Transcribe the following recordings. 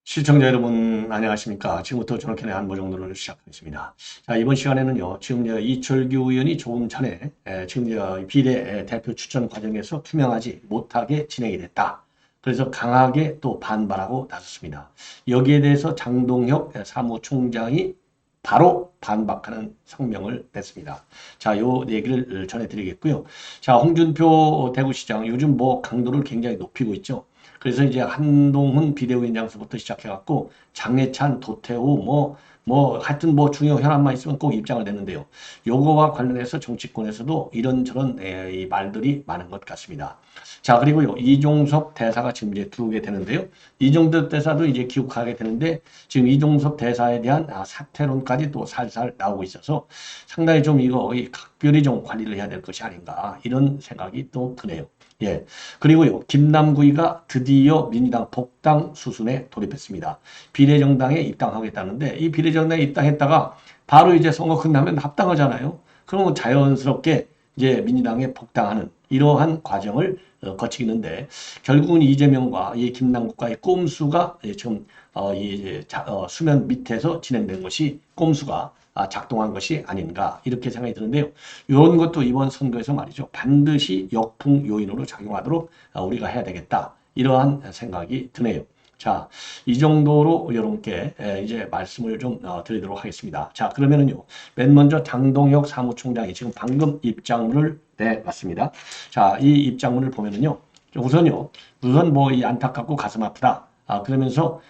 시청자 여러분 안녕하십니까. 지금부터 존엄캔의 안보정론을 시작하겠습니다. 자, 이번 시간에는요, 지금 이철규 의원이 조금 전에 지금 비례 대표 추천 과정에서 투명하지 못하게 진행이 됐다. 그래서 강하게 또 반발하고 나섰습니다. 여기에 대해서 장동혁 사무총장이 바로 반박하는 성명을 냈습니다. 자, 요 얘기를 전해드리겠고요. 자, 홍준표 대구시장 요즘 강도를 굉장히 높이고 있죠. 그래서 이제 한동훈 비대위원장서부터 시작해갖고 장해찬, 도태우 하여튼 중요 현안만 있으면 꼭 입장을 내는데요. 요거와 관련해서 정치권에서도 이런저런 이 말들이 많은 것 같습니다. 자, 그리고요, 이종섭 대사가 지금 이제 들어오게 되는데요. 이종섭 대사도 이제 귀국하게 되는데 지금 이종섭 대사에 대한 사퇴론까지 또 살살 나오고 있어서 상당히 좀 각별히 좀 관리를 해야 될 것이 아닌가 이런 생각이 또 드네요. 예. 그리고요, 김남구이가 드디어 민주당 복당 수순에 돌입했습니다. 비례정당에 입당하겠다는데, 이 비례정당에 입당했다가 바로 이제 선거 끝나면 합당하잖아요. 그러면 자연스럽게 이제 민주당에 복당하는 이러한 과정을 거치는데, 결국은 이재명과 이 김남국과의 꼼수가 지금 수면 밑에서 진행된 것이 꼼수가 작동한 것이 아닌가 이렇게 생각이 드는데요. 이런 것도 이번 선거에서 말이죠. 반드시 역풍 요인으로 작용하도록 우리가 해야 되겠다. 이러한 생각이 드네요. 자, 이 정도로 여러분께 이제 말씀을 좀 드리도록 하겠습니다. 자, 그러면은요. 맨 먼저 장동혁 사무총장이 지금 방금 입장문을 내놨습니다. 자, 이 입장문을 보면은요. 우선 이 안타깝고 가슴 아프다. 그러면서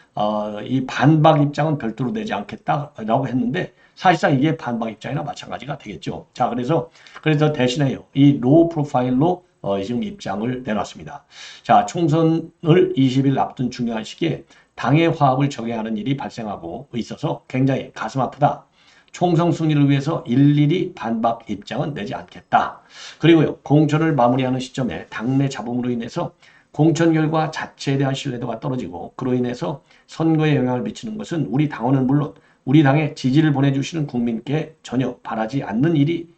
이 반박 입장은 별도로 내지 않겠다라고 했는데 사실상 이게 반박 입장이나 마찬가지가 되겠죠. 자, 그래서 대신에요. 이 로우 프로파일로 지금 입장을 내놨습니다. 자, 총선을 20일 앞둔 중요한 시기에 당의 화합을 적용하는 일이 발생하고 있어서 굉장히 가슴 아프다. 총선 승리를 위해서 일일이 반박 입장은 내지 않겠다. 그리고요, 공천을 마무리하는 시점에 당내 잡음으로 인해서 공천 결과 자체에 대한 신뢰도가 떨어지고 그로 인해서 선거에 영향을 미치는 것은 우리 당원은 물론 우리 당에 지지를 보내주시는 국민께 전혀 바라는 일이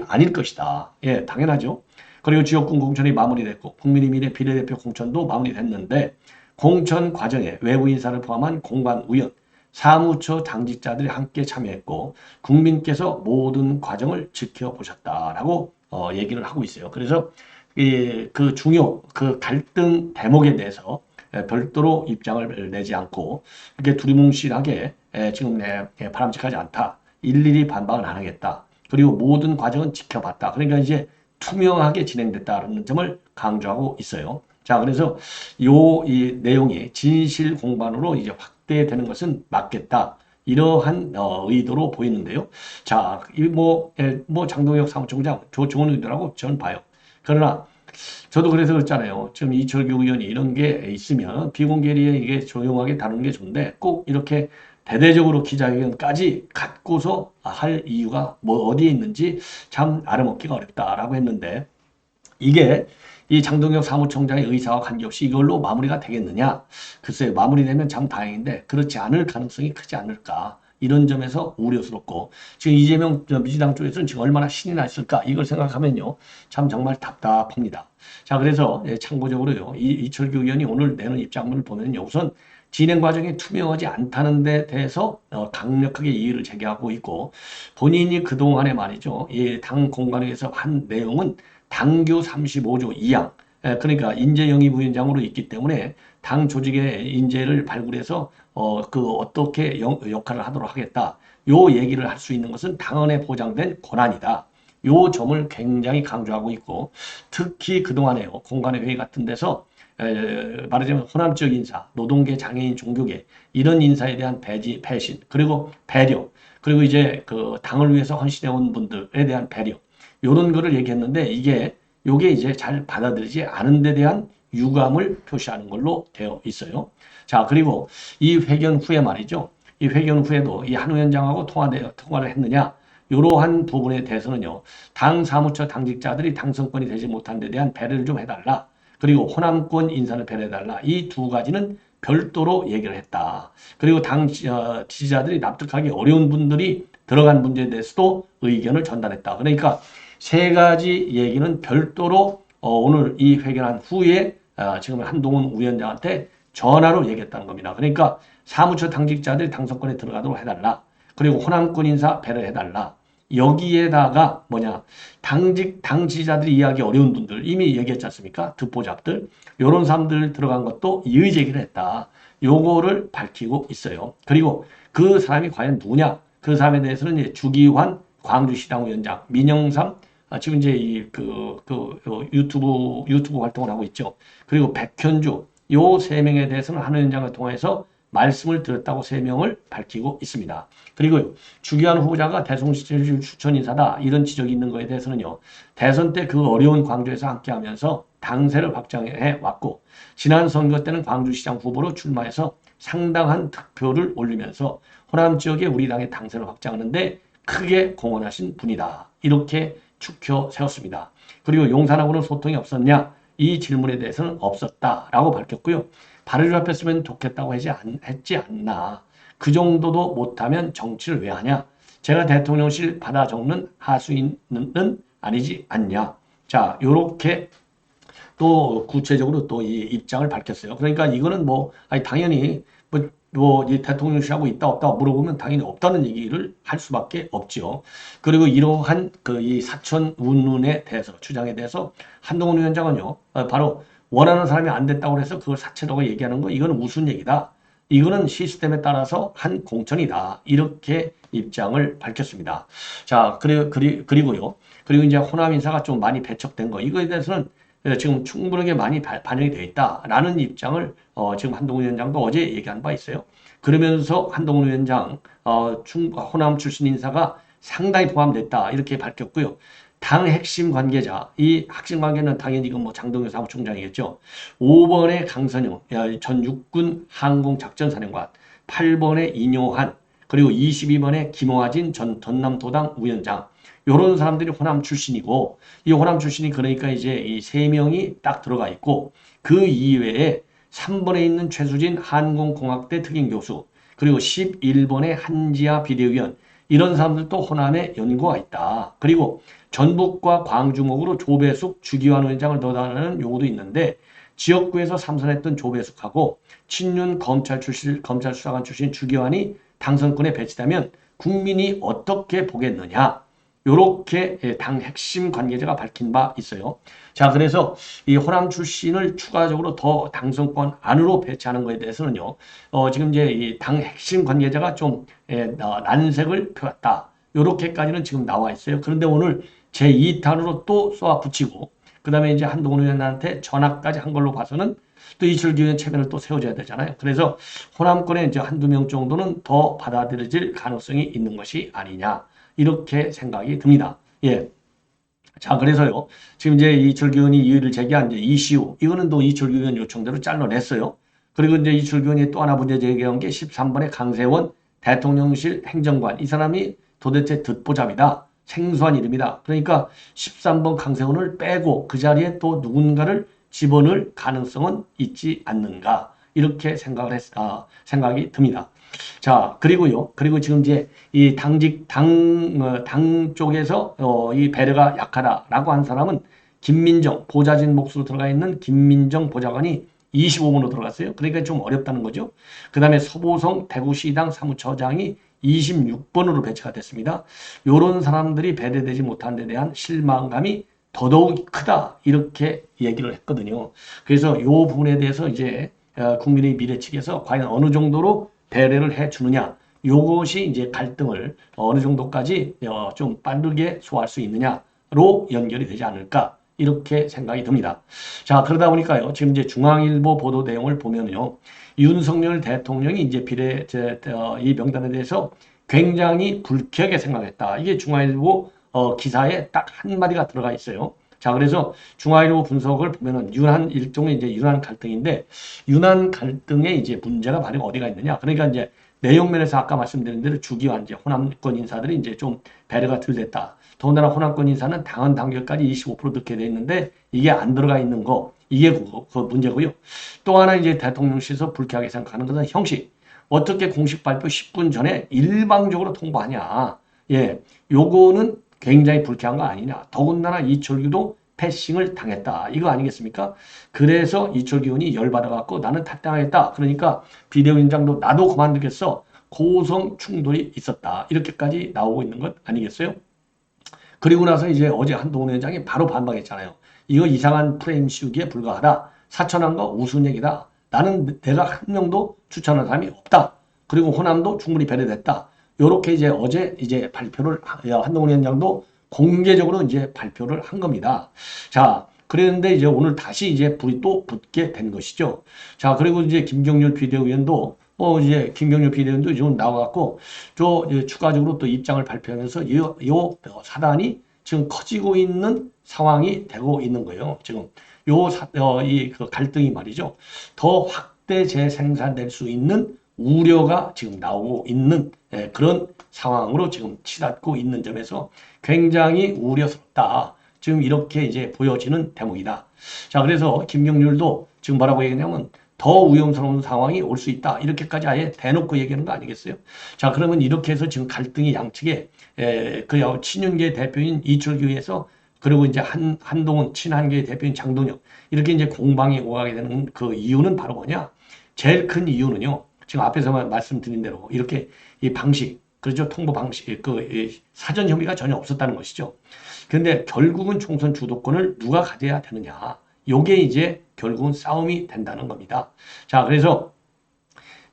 아닐 것이다. 예, 당연하죠. 그리고 지역군 공천이 마무리됐고 국민의힘의 비례대표 공천도 마무리됐는데 공천 과정에 외부 인사를 포함한 공관위원, 사무처 당직자들이 함께 참여했고 국민께서 모든 과정을 지켜보셨다라고 얘기를 하고 있어요. 그래서 그 갈등 대목에 대해서 별도로 입장을 내지 않고 이렇게 두리뭉실하게 지금 바람직하지 않다. 일일이 반박을 안 하겠다. 그리고 모든 과정은 지켜봤다. 그러니까 이제 투명하게 진행됐다는 점을 강조하고 있어요. 자, 그래서 이 내용이 진실 공방으로 이제 확대되는 것은 맞겠다. 이러한 의도로 보이는데요. 자, 장동혁 사무총장 좋은 의도라고 저는 봐요. 그러나 저도 그래서 그랬잖아요. 지금 이철규 의원이 이런 게 있으면 비공개리에 이게 조용하게 다루는 게 좋은데 꼭 이렇게 대대적으로 기자회견까지 갖고서 할 이유가 어디에 있는지 참 알아먹기가 어렵다라고 했는데 이게 이 장동혁 사무총장의 의사와 관계없이 이걸로 마무리가 되겠느냐? 글쎄요, 마무리되면 참 다행인데 그렇지 않을 가능성이 크지 않을까? 이런 점에서 우려스럽고 지금 이재명 민주당 쪽에서는 지금 얼마나 신이 났을까? 이걸 생각하면요, 참 정말 답답합니다. 자, 그래서 참고적으로요, 이철규 의원이 오늘 내는 입장문을 보면요, 우선 진행 과정이 투명하지 않다는 데 대해서 강력하게 이의를 제기하고 있고 본인이 그동안에 말이죠, 당 공관위에서 한 내용은 당규 35조 2항, 그러니까 인재영입위원장으로 있기 때문에 당 조직의 인재를 발굴해서 어떻게 역할을 하도록 하겠다. 요 얘기를 할 수 있는 것은 당헌에 보장된 권한이다. 요 점을 굉장히 강조하고 있고 특히 그동안에요, 공관회 회의 같은 데서 말하자면 호남 지역 인사, 노동계, 장애인, 종교계 이런 인사에 대한 배신, 그리고 배려, 그리고 이제 그 당을 위해서 헌신해온 분들에 대한 배려, 이런 거를 얘기했는데 요게 이제 잘 받아들이지 않은 데 대한 유감을 표시하는 걸로 되어 있어요. 자, 그리고 이 회견 후에 말이죠. 이 회견 후에도 이 한 위원장하고 통화를 했느냐? 이러한 부분에 대해서는요, 당 사무처 당직자들이 당선권이 되지 못한 데 대한 배려를 좀 해달라. 그리고 호남권 인사를 배려해달라. 이 두 가지는 별도로 얘기를 했다. 그리고 당 지지자들이 납득하기 어려운 분들이 들어간 문제에 대해서도 의견을 전달했다. 그러니까 세 가지 얘기는 별도로 오늘 이 회견한 후에 지금 한동훈 위원장한테 전화로 얘기했다는 겁니다. 그러니까 사무처 당직자들이 당선권에 들어가도록 해달라. 그리고 호남권 인사 배려해달라. 여기에다가 뭐냐, 당 지지자들이 이해하기 어려운 분들 이미 얘기했지 않습니까? 듣보잡들 요런 사람들 들어간 것도 이의 제기를 했다. 요거를 밝히고 있어요. 그리고 그 사람이 과연 누구냐? 그 사람에 대해서는 이제 주기환 광주시당 위원장, 민영삼 지금 이제 유튜브 활동을 하고 있죠. 그리고 백현주 요 세 명에 대해서는 한 위원장을 통해서 말씀을 드렸다고 세 명을 밝히고 있습니다. 그리고 주기환 후보자가 대선 추천 인사다 이런 지적이 있는 거에 대해서는요. 대선 때 그 어려운 광주에서 함께하면서 당세를 확장해 왔고 지난 선거 때는 광주시장 후보로 출마해서 상당한 득표를 올리면서 호남 지역에 우리 당의 당세를 확장하는데 크게 공헌하신 분이다. 이렇게 추켜 세웠습니다. 그리고 용산하고는 소통이 없었냐? 이 질문에 대해서는 없었다라고 밝혔고요. 발을 잡혔으면 좋겠다고 했지 않나. 그 정도도 못하면 정치를 왜 하냐? 제가 대통령실 받아 적는 하수인은 아니지 않냐? 자, 요렇게 또 구체적으로 또 이 입장을 밝혔어요. 그러니까 이거는 당연히 이 대통령실하고 있다 없다 물어보면 당연히 없다는 얘기를 할 수밖에 없죠. 그리고 이러한 이 사천 운운에 대해서 주장에 대해서 한동훈 위원장은요, 바로 원하는 사람이 안 됐다고 해서 그걸 사채라고 얘기하는 거 이거는 우스운 얘기다. 이거는 시스템에 따라서 한 공천이다. 이렇게 입장을 밝혔습니다. 자, 그리고요. 그리고 이제 호남 인사가 좀 많이 배척된 거 이거에 대해서는 지금 충분하게 많이 반영이 되어 있다라는 입장을 지금 한동훈 위원장도 어제 얘기한 바 있어요. 그러면서 한동훈 위원장 호남 출신 인사가 상당히 포함됐다 이렇게 밝혔고요. 당 핵심 관계자, 이 핵심 관계는 당연히 이건 장동혁 사무총장이겠죠. 5번의 강선용 전 육군 항공작전사령관, 8번의 이뇨한, 그리고 22번의 김호하진 전 전남도당 위원장. 요런 사람들이 호남 출신이고, 이 호남 출신이 그러니까 이제 이 세 명이 딱 들어가 있고, 그 이외에 3번에 있는 최수진 항공공학대 특임교수, 그리고 11번의 한지아 비대위원, 이런 사람들도 호남에 연고가 있다. 그리고 전북과 광주목으로 조배숙, 주기환 위원장을 넣어달라는 요구도 있는데, 지역구에서 삼선했던 조배숙하고 친윤 검찰 수사관 출신 주기환이 당선권에 배치되면 국민이 어떻게 보겠느냐. 요렇게 당 핵심 관계자가 밝힌 바 있어요. 자, 그래서 이 호남 출신을 추가적으로 더 당선권 안으로 배치하는 것에 대해서는요, 지금 이제 이 당 핵심 관계자가 좀 난색을 표했다. 요렇게까지는 지금 나와 있어요. 그런데 오늘 제2탄으로 또 쏘아 붙이고, 그 다음에 이제 한동훈 의원한테 전화까지 한 걸로 봐서는 또 이철규 의원 체면을 또 세워줘야 되잖아요. 그래서 호남권에 이제 한두 명 정도는 더 받아들여질 가능성이 있는 것이 아니냐. 이렇게 생각이 듭니다. 예. 자, 그래서요. 지금 이제 이철규 의원이 이의를 제기한 이제 이시우, 이거는 또 이철규 의원 요청대로 잘라냈어요. 그리고 이제 이철규 의원이 또 하나 문제 제기한 게 13번의 강세원 대통령실 행정관. 이 사람이 도대체 듣보잡이다. 생소한 이름이다. 그러니까 13번 강세원을 빼고 그 자리에 또 누군가를 집어넣을 가능성은 있지 않는가. 이렇게 생각이 듭니다. 자, 그리고요. 그리고 지금 이제 이 당 쪽에서 이 배려가 약하다라고 한 사람은 김민정, 보좌진 몫으로 들어가 있는 김민정 보좌관이 25번으로 들어갔어요. 그러니까 좀 어렵다는 거죠. 그 다음에 서보성 대구시당 사무처장이 26번으로 배치가 됐습니다. 이런 사람들이 배려되지 못한 데 대한 실망감이 더더욱 크다. 이렇게 얘기를 했거든요. 그래서 이 부분에 대해서 이제 국민의 미래 측에서 과연 어느 정도로 배려를 해 주느냐. 요것이 이제 갈등을 어느 정도까지 좀 빠르게 소화할 수 있느냐로 연결이 되지 않을까. 이렇게 생각이 듭니다. 자, 그러다 보니까요. 지금 이제 중앙일보 보도 내용을 보면요. 윤석열 대통령이 이제 이 명단에 대해서 굉장히 불쾌하게 생각했다. 이게 중앙일보 기사에 딱 한마디가 들어가 있어요. 자, 그래서 중앙일보 분석을 보면은 일종의 이제 유난 갈등인데, 유난 갈등의 이제 문제가 바로 어디가 있느냐. 그러니까 이제 내용면에서 아까 말씀드린 대로 주기환 이제 호남권 인사들이 이제 좀 배려가 덜 됐다. 더군다나 호남권 인사는 당헌 단결까지 25% 넣게 돼 있는데 이게 안 들어가 있는 거. 이게 그 문제고요. 또 하나 이제 대통령실에서 불쾌하게 생각하는 것은 형식. 어떻게 공식 발표 10분 전에 일방적으로 통보하냐. 예, 요거는 굉장히 불쾌한 거 아니냐. 더군다나 이철규도 패싱을 당했다. 이거 아니겠습니까? 그래서 이철규 의원이 열받아갖고 나는 탈당하겠다. 그러니까 비대위원장도 나도 그만두겠어. 고성 충돌이 있었다. 이렇게까지 나오고 있는 것 아니겠어요? 그리고 나서 이제 어제 한동훈 위원장이 바로 반박했잖아요. 이거 이상한 프레임 씌우기에 불과하다. 사천한 거 우스운 얘기다. 나는 내가 한 명도 추천한 사람이 없다. 그리고 호남도 충분히 배려됐다. 요렇게 이제 어제 이제 발표를 한동훈 위원장도 공개적으로 이제 발표를 한 겁니다. 자, 그랬는데 이제 오늘 다시 이제 불이 또 붙게 된 것이죠. 자, 그리고 이제 김경률 비대위원도 이제 김경률 비대위원도 지금 나와갖고 추가적으로 또 입장을 발표하면서 요 사단이 지금 커지고 있는 상황이 되고 있는 거예요. 지금 그 갈등이 말이죠. 더 확대 재생산될 수 있는 우려가 지금 나오고 있는 그런 상황으로 지금 치닫고 있는 점에서 굉장히 우려스럽다. 지금 이렇게 이제 보여지는 대목이다. 자, 그래서 김경률도 지금 뭐라고 얘기하냐면 더 위험스러운 상황이 올 수 있다. 이렇게까지 아예 대놓고 얘기하는 거 아니겠어요? 자, 그러면 이렇게 해서 지금 갈등이 양측에 그 친윤계 대표인 이철규에서 그리고 이제 한동훈 친한계 대표인 장동혁 이렇게 이제 공방이 오가게 되는 그 이유는 바로 뭐냐? 제일 큰 이유는요. 지금 앞에서 말씀드린 대로 이렇게 이 방식, 그렇죠? 통보 방식, 사전 협의가 전혀 없었다는 것이죠. 그런데 결국은 총선 주도권을 누가 가져야 되느냐. 요게 이제 결국은 싸움이 된다는 겁니다. 자, 그래서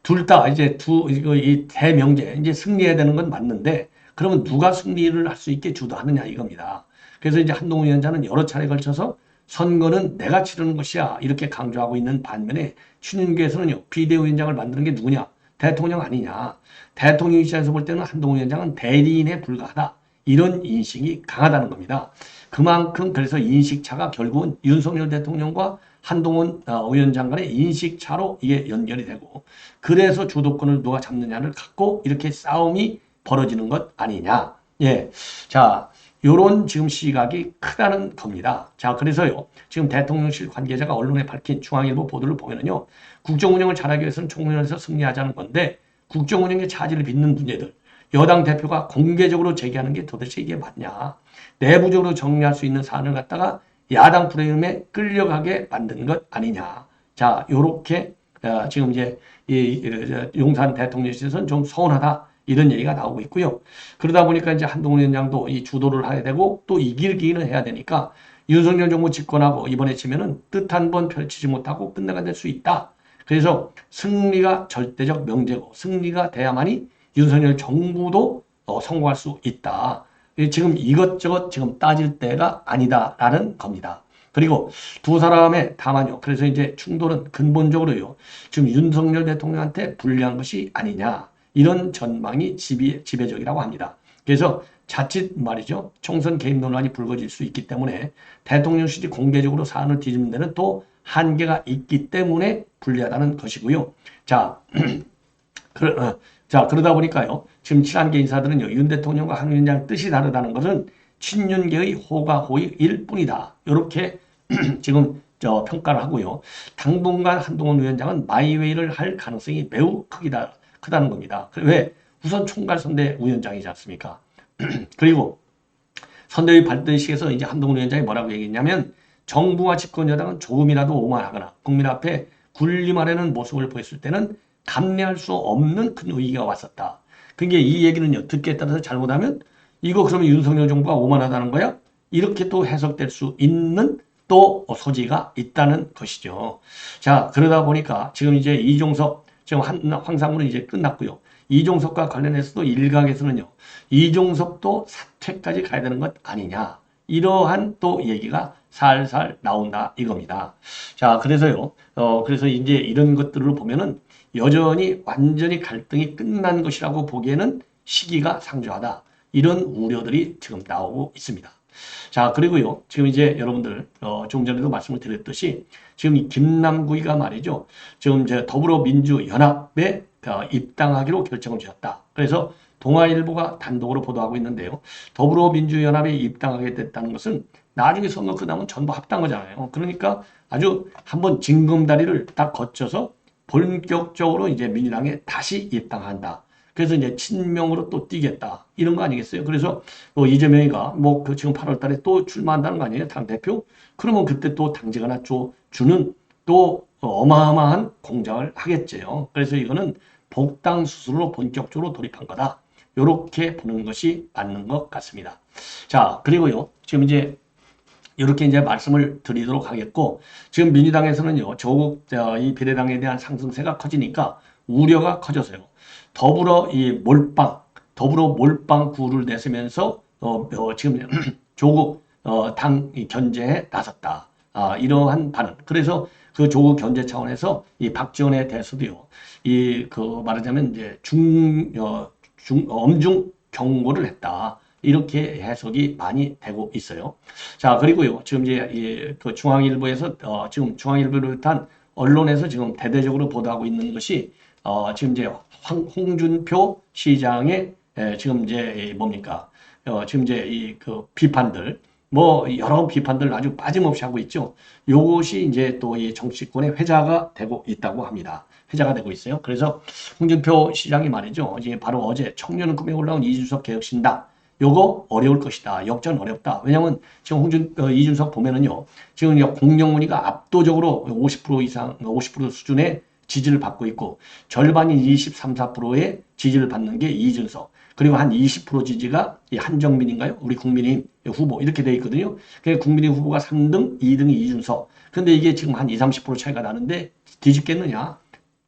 둘 다 이제 이 대명제, 이제 승리해야 되는 건 맞는데, 그러면 누가 승리를 할 수 있게 주도하느냐 이겁니다. 그래서 이제 한동훈 위원장은 여러 차례 걸쳐서 선거는 내가 치르는 것이야. 이렇게 강조하고 있는 반면에 친윤계에서는요, 비대위원장을 만드는 게 누구냐? 대통령 아니냐? 대통령 입장에서 볼 때는 한동훈 위원장은 대리인에 불과하다. 이런 인식이 강하다는 겁니다. 그만큼 그래서 인식차가 결국은 윤석열 대통령과 한동훈 위원장 간의 인식차로 이게 연결이 되고 그래서 주도권을 누가 잡느냐를 갖고 이렇게 싸움이 벌어지는 것 아니냐. 예. 자, 요런 지금 시각이 크다는 겁니다. 자, 그래서요. 지금 대통령실 관계자가 언론에 밝힌 중앙일보 보도를 보면은요. 국정 운영을 잘하기 위해서는 총선에서 승리하자는 건데 국정 운영의 차질을 빚는 문제들 여당 대표가 공개적으로 제기하는 게 도대체 이게 맞냐. 내부적으로 정리할 수 있는 사안을 갖다가 야당 프레임에 끌려가게 만드는 것 아니냐. 자, 요렇게 지금 이제 용산 대통령실에서는 좀 서운하다. 이런 얘기가 나오고 있고요. 그러다 보니까 이제 한동훈 위원장도 이 주도를 해야 되고 또 이길 기회는 해야 되니까 윤석열 정부 집권하고 이번에 치면은 뜻 한 번 펼치지 못하고 끝내가 될 수 있다. 그래서 승리가 절대적 명제고 승리가 돼야만이 윤석열 정부도 성공할 수 있다. 지금 이것저것 지금 따질 때가 아니다라는 겁니다. 그리고 두 사람의 다만요. 그래서 이제 충돌은 근본적으로요. 지금 윤석열 대통령한테 불리한 것이 아니냐. 이런 전망이 지배적이라고 합니다. 그래서 자칫 말이죠. 총선 개입 논란이 불거질 수 있기 때문에 대통령실이 공개적으로 사안을 뒤집는 데는 또 한계가 있기 때문에 불리하다는 것이고요. 자, 그러다 보니까요. 지금 친한계 인사들은요. 윤 대통령과 한 위원장 뜻이 다르다는 것은 친윤계의 호가호의일 뿐이다. 이렇게 지금 평가를 하고요. 당분간 한동훈 위원장은 마이웨이를 할 가능성이 매우 크다는 겁니다. 왜? 우선 총괄선대 위원장이지 않습니까? 그리고 선대위 발대식에서 이제 한동훈 위원장이 뭐라고 얘기했냐면 정부와 집권 여당은 조금이라도 오만하거나 국민 앞에 군림하려는 모습을 보였을 때는 감내할 수 없는 큰 위기가 왔었다. 그게 이 얘기는요. 듣기에 따라서 잘못하면 이거 그러면 윤석열 정부가 오만하다는 거야? 이렇게 또 해석될 수 있는 또 소지가 있다는 것이죠. 자, 그러다 보니까 지금 이제 이종석 지금 황상무는 이제 끝났고요. 이종석과 관련해서도 일각에서는요. 이종석도 사퇴까지 가야 되는 것 아니냐. 이러한 또 얘기가 살살 나온다 이겁니다. 자, 그래서요. 그래서 이제 이런 것들을 보면은 여전히 완전히 갈등이 끝난 것이라고 보기에는 시기가 상조하다. 이런 우려들이 지금 나오고 있습니다. 자, 그리고요. 지금 이제 여러분들 조금 전에도 말씀을 드렸듯이 지금 이 김남구이가 말이죠. 지금 이제 더불어민주연합에 입당하기로 결정을 지었다. 그래서 동아일보가 단독으로 보도하고 있는데요. 더불어민주연합에 입당하게 됐다는 것은 나중에 선거 끝나면 전부 합당 거잖아요. 그러니까 아주 한번 징검다리를 딱 거쳐서 본격적으로 이제 민주당에 다시 입당한다. 그래서 이제 친명으로 또 뛰겠다. 이런 거 아니겠어요? 그래서 또 이재명이가 뭐 그 지금 8월 달에 또 출마한다는 거 아니에요? 당대표? 그러면 그때 또 당직 하나 주는 또 어마어마한 공작을 하겠죠. 그래서 이거는 복당 수술로 본격적으로 돌입한 거다. 이렇게 보는 것이 맞는 것 같습니다. 자, 그리고요. 지금 이제 이렇게 이제 말씀을 드리도록 하겠고, 지금 민주당에서는요, 조국 이 비례당에 대한 상승세가 커지니까 우려가 커져서요. 더불어 몰빵 구를 내세면서 지금 조국 당 견제에 나섰다. 이러한 발언. 그래서 그 조국 견제 차원에서 이 박지원에 대해서도요, 말하자면 이제 엄중 경고를 했다. 이렇게 해석이 많이 되고 있어요. 자, 그리고요, 지금 이제 그 중앙일보에서, 지금 중앙일보를 비롯한 언론에서 지금 대대적으로 보도하고 있는 것이, 지금 이제 홍준표 시장의, 지금 이제 뭡니까? 지금 이제 그 비판들, 뭐 여러 비판들 아주 빠짐없이 하고 있죠. 요것이 이제 또 이 정치권의 회자가 되고 있다고 합니다. 회자가 되고 있어요. 그래서 홍준표 시장이 말이죠. 이제 바로 어제 청년은 꿈에 올라온 이준석 개혁신당. 요거 어려울 것이다. 역전 어렵다. 왜냐면 지금 이준석 보면은요. 지금 공영문의가 압도적으로 50% 이상, 50% 수준의 지지를 받고 있고 절반이 23, 4%의 지지를 받는 게 이준석. 그리고 한 20% 지지가 한정민인가요? 우리 국민의힘 후보 이렇게 돼 있거든요. 그러니까 국민의힘 후보가 3등, 2등이 이준석. 근데 이게 지금 한 20, 30% 차이가 나는데 뒤집겠느냐?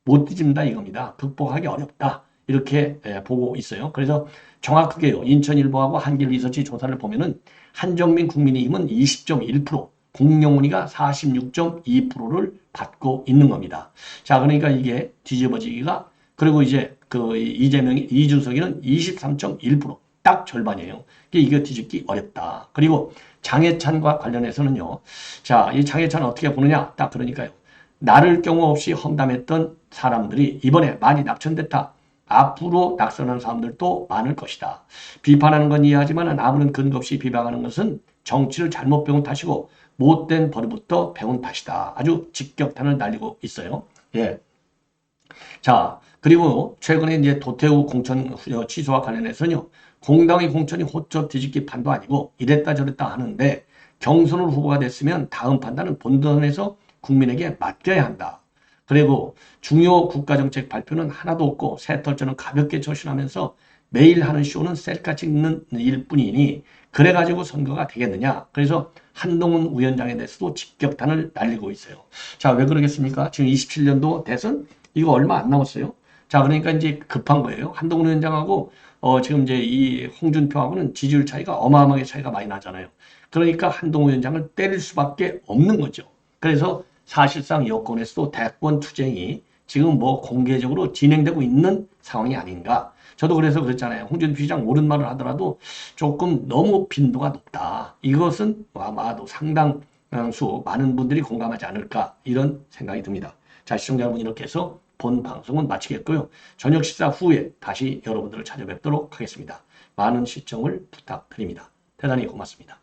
못 뒤집는다 이겁니다. 극복하기 어렵다. 이렇게 보고 있어요. 그래서 정확하게요. 인천일보하고 한길리서치 조사를 보면은 한정민 국민의힘은 20.1%, 공영훈이가 46.2%를 받고 있는 겁니다. 자, 그러니까 이게 뒤집어지기가 그리고 이제 이준석이는 23.1%, 딱 절반이에요. 이거 뒤집기 어렵다. 그리고 장해찬과 관련해서는요. 자, 이 장해찬 어떻게 보느냐? 딱 그러니까요. 나를 경우 없이 험담했던 사람들이 이번에 많이 낙천됐다. 앞으로 낙선하는 사람들도 많을 것이다. 비판하는 건 이해하지만 아무런 근거 없이 비방하는 것은 정치를 잘못 배운 탓이고 못된 버릇부터 배운 탓이다. 아주 직격탄을 날리고 있어요. 예. 자, 그리고 최근에 이제 도태우 공천 취소와 관련해서는요. 공당의 공천이 호적 뒤집기 판도 아니고 이랬다 저랬다 하는데 경선으로 후보가 됐으면 다음 판단은 본선에서 국민에게 맡겨야 한다. 그리고 중요 국가정책 발표는 하나도 없고 새털처럼 가볍게 처신하면서 매일 하는 쇼는 셀카 찍는 일뿐이니 그래가지고 선거가 되겠느냐. 그래서 한동훈 위원장에 대해서도 직격탄을 날리고 있어요. 자, 왜 그러겠습니까? 지금 27년도 대선 이거 얼마 안 남았어요. 자, 그러니까 이제 급한 거예요. 한동훈 위원장하고 지금 이제 이 홍준표하고는 지지율 차이가 어마어마하게 차이가 많이 나잖아요. 그러니까 한동훈 위원장을 때릴 수밖에 없는 거죠. 그래서 사실상 여권에서도 대권 투쟁이 지금 뭐 공개적으로 진행되고 있는 상황이 아닌가. 저도 그래서 그랬잖아요. 홍준표 시장 옳은 말을 하더라도 조금 너무 빈도가 높다. 이것은 아마도 상당수 많은 분들이 공감하지 않을까 이런 생각이 듭니다. 자, 시청자 여러분 이렇게 해서 본 방송은 마치겠고요. 저녁 식사 후에 다시 여러분들을 찾아뵙도록 하겠습니다. 많은 시청을 부탁드립니다. 대단히 고맙습니다.